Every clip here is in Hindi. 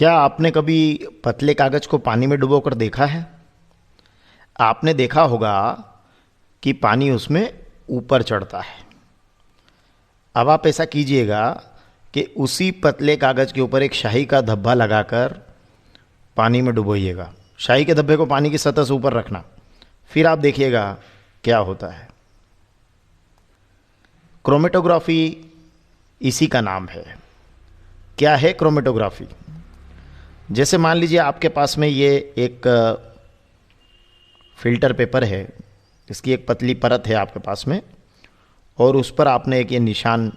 क्या आपने कभी पतले कागज को पानी में डुबोकर देखा है? आपने देखा होगा कि पानी उसमें ऊपर चढ़ता है। अब आप ऐसा कीजिएगा कि उसी पतले कागज के ऊपर एक शाही का धब्बा लगाकर पानी में डुबोइएगा। शाही के धब्बे को पानी की सतह से ऊपर रखना, फिर आप देखिएगा क्या होता है। क्रोमेटोग्राफी इसी का नाम है। क्या है क्रोमेटोग्राफी? जैसे मान लीजिए आपके पास में ये एक फिल्टर पेपर है, इसकी एक पतली परत है आपके पास में, और उस पर आपने एक ये निशान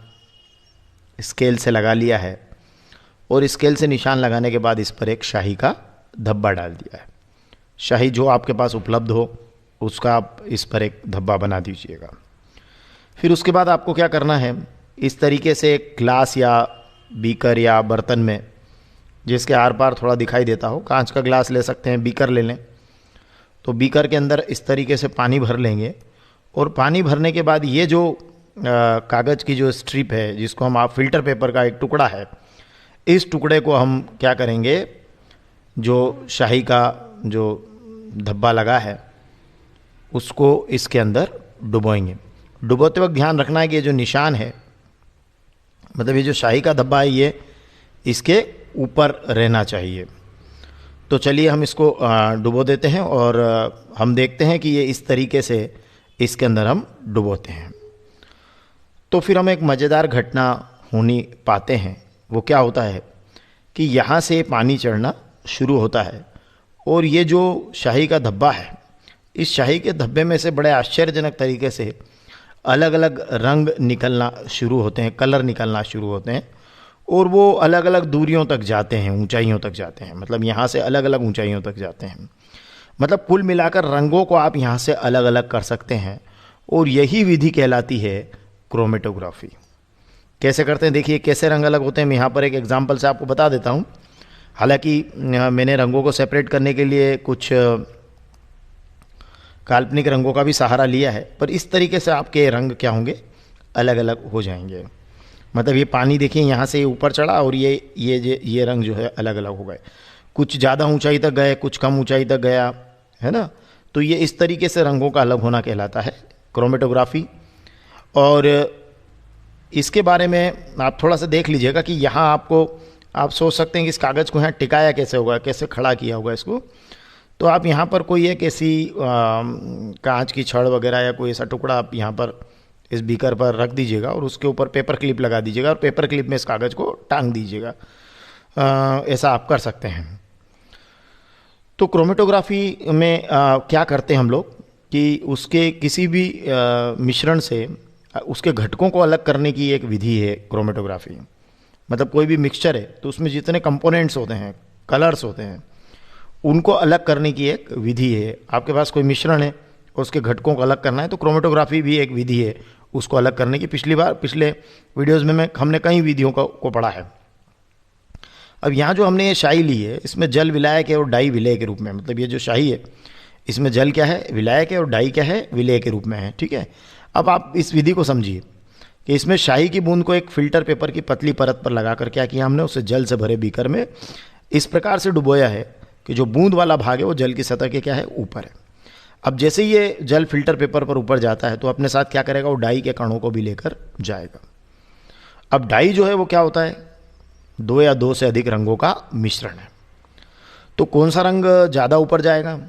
स्केल से लगा लिया है, और स्केल से निशान लगाने के बाद इस पर एक शाही का धब्बा डाल दिया है। शाही जो आपके पास उपलब्ध हो उसका आप इस पर एक धब्बा बना दीजिएगा। फिर उसके बाद आपको क्या करना है, इस तरीके से एक ग्लास या बीकर या बर्तन में जिसके आर पार थोड़ा दिखाई देता हो, कांच का ग्लास ले सकते हैं, बीकर ले लें, तो बीकर के अंदर इस तरीके से पानी भर लेंगे। और पानी भरने के बाद ये जो कागज़ की जो स्ट्रिप है, जिसको हम आप फिल्टर पेपर का एक टुकड़ा है, इस टुकड़े को हम क्या करेंगे, जो शाही का जो धब्बा लगा है उसको इसके अंदर डुबोएंगे। डुबोते वक्त ध्यान रखना है कि ये जो निशान है, मतलब ये जो शाही का धब्बा है, ये इसके ऊपर रहना चाहिए। तो चलिए हम इसको डुबो देते हैं और हम देखते हैं कि ये इस तरीके से इसके अंदर हम डुबोते हैं। तो फिर हम एक मज़ेदार घटना होनी पाते हैं। वो क्या होता है कि यहाँ से पानी चढ़ना शुरू होता है, और ये जो शाही का धब्बा है, इस शाही के धब्बे में से बड़े आश्चर्यजनक तरीके से अलग अलग रंग निकलना शुरू होते हैं, कलर निकलना शुरू होते हैं, और वो अलग अलग दूरियों तक जाते हैं, ऊंचाइयों तक जाते हैं। मतलब यहाँ से अलग अलग ऊंचाइयों तक जाते हैं। मतलब कुल मिलाकर रंगों को आप यहाँ से अलग अलग कर सकते हैं, और यही विधि कहलाती है क्रोमेटोग्राफी। कैसे करते हैं देखिए, कैसे रंग अलग होते हैं। मैं यहाँ पर एक एग्जाम्पल से आपको बता देता हूँ। हालांकि मैंने रंगों को सेपरेट करने के लिए कुछ काल्पनिक रंगों का भी सहारा लिया है, पर इस तरीके से आपके रंग क्या होंगे, अलग अलग हो जाएंगे। मतलब ये पानी देखिए यहाँ से ऊपर चढ़ा, और ये रंग जो है अलग अलग हो गए। कुछ ज़्यादा ऊंचाई तक गए, कुछ कम ऊंचाई तक गया, है ना। तो ये इस तरीके से रंगों का अलग होना कहलाता है क्रोमेटोग्राफी। और इसके बारे में आप थोड़ा सा देख लीजिएगा कि यहाँ आप सोच सकते हैं कि इस कागज़ को यहाँ टिकाया कैसे होगा, कैसे खड़ा किया होगा इसको। तो आप यहाँ पर कोई एक ऐसी कांच की छड़ वगैरह या कोई ऐसा टुकड़ा आप यहाँ पर इस बीकर पर रख दीजिएगा, और उसके ऊपर पेपर क्लिप लगा दीजिएगा, और पेपर क्लिप में इस कागज़ को टांग दीजिएगा। ऐसा आप कर सकते हैं। तो क्रोमेटोग्राफी में क्या करते हैं हम लोग कि उसके किसी भी मिश्रण से उसके घटकों को अलग करने की एक विधि है क्रोमेटोग्राफी। मतलब कोई भी मिक्सचर है तो उसमें जितने कंपोनेंट्स होते हैं, कलर्स होते हैं, उनको अलग करने की एक विधि है। आपके पास कोई मिश्रण है और उसके घटकों को अलग करना है, तो क्रोमेटोग्राफी भी एक विधि है उसको अलग करने की। पिछले वीडियोज़ में हमने कई विधियों को पढ़ा है। अब यहाँ जो हमने ये शाही ली है, इसमें जल विलायक है और डाई विलेय के रूप में। मतलब ये जो शाही है, इसमें जल क्या है, विलायक है, और डाई क्या है, विलेय के रूप में है। ठीक है। अब आप इस विधि को समझिए कि इसमें शाही की बूंद को एक फिल्टर पेपर की पतली परत पर लगाकर क्या किया हमने, उसे जल से भरे बीकर में इस प्रकार से डुबोया है कि जो बूंद वाला भाग है वो जल की सतह के क्या है, ऊपर है। अब जैसे ये जल फिल्टर पेपर पर ऊपर जाता है तो अपने साथ क्या करेगा, वो डाई के कणों को भी लेकर जाएगा। अब डाई जो है वो क्या होता है, दो या दो से अधिक रंगों का मिश्रण है। तो कौन सा रंग ज़्यादा ऊपर जाएगा?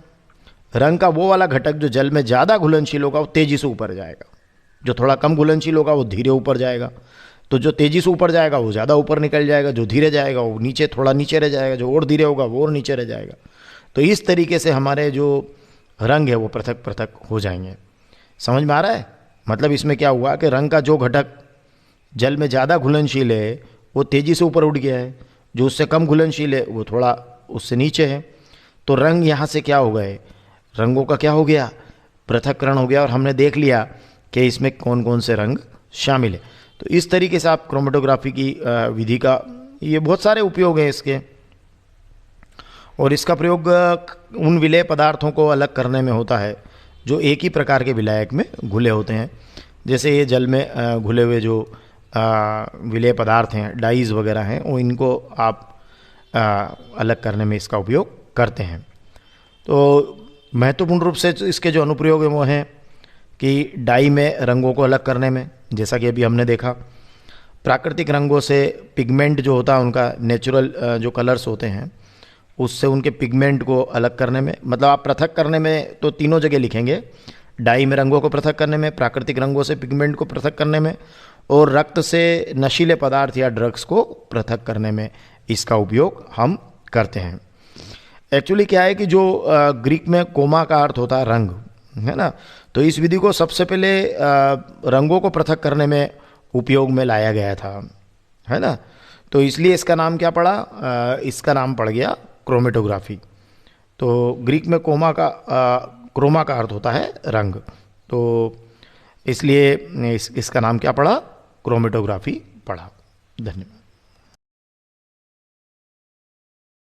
रंग का वो वाला घटक जो जल में ज़्यादा घुलनशील होगा वो तेज़ी से ऊपर जाएगा, जो थोड़ा कम घुलनशील होगा वो धीरे ऊपर जाएगा। तो जो तेज़ी से ऊपर जाएगा वो ज़्यादा ऊपर निकल जाएगा, जो धीरे जाएगा वो नीचे, थोड़ा नीचे रह जाएगा, जो और धीरे होगा वो और नीचे रह जाएगा। तो इस तरीके से हमारे जो रंग है वो पृथक पृथक हो जाएंगे। समझ में आ रहा है? मतलब इसमें क्या हुआ कि रंग का जो घटक जल में ज़्यादा घुलनशील है वो तेज़ी से ऊपर उठ गया है, जो उससे कम घुलनशील है वो थोड़ा उससे नीचे है। तो रंग यहाँ से क्या हो गए, रंगों का क्या हो गया, पृथक्करण हो गया, और हमने देख लिया कि इसमें कौन कौन से रंग शामिल है। तो इस तरीके से आप क्रोमेटोग्राफी की विधि का, ये बहुत सारे उपयोग हैं इसके, और इसका प्रयोग उन विलेय पदार्थों को अलग करने में होता है जो एक ही प्रकार के विलायक में घुले होते हैं। जैसे ये जल में घुले हुए जो विलेय पदार्थ हैं, डाइज वगैरह हैं, वो इनको आप अलग करने में इसका उपयोग करते हैं। तो महत्वपूर्ण रूप से इसके जो अनुप्रयोग हैं वो हैं कि डाई में रंगों को अलग करने में, जैसा कि अभी हमने देखा, प्राकृतिक रंगों से पिगमेंट जो होता है उनका नेचुरल जो कलर्स होते हैं उससे उनके पिगमेंट को अलग करने में, मतलब आप पृथक करने में तो तीनों जगह लिखेंगे, डाई में रंगों को पृथक करने में, प्राकृतिक रंगों से पिगमेंट को पृथक करने में, और रक्त से नशीले पदार्थ या ड्रग्स को पृथक करने में इसका उपयोग हम करते हैं। एक्चुअली क्या है कि जो ग्रीक में कोमा का अर्थ होता है रंग, है ना, तो इस विधि को सबसे पहले रंगों को पृथक करने में उपयोग में लाया गया था, है ना, तो इसलिए इसका नाम क्या पड़ा, इसका नाम पड़ गया क्रोमेटोग्राफी। तो ग्रीक में क्रोमा का अर्थ होता है रंग, तो इसलिए इसका नाम क्या पड़ा, क्रोमेटोग्राफी पड़ा। धन्यवाद।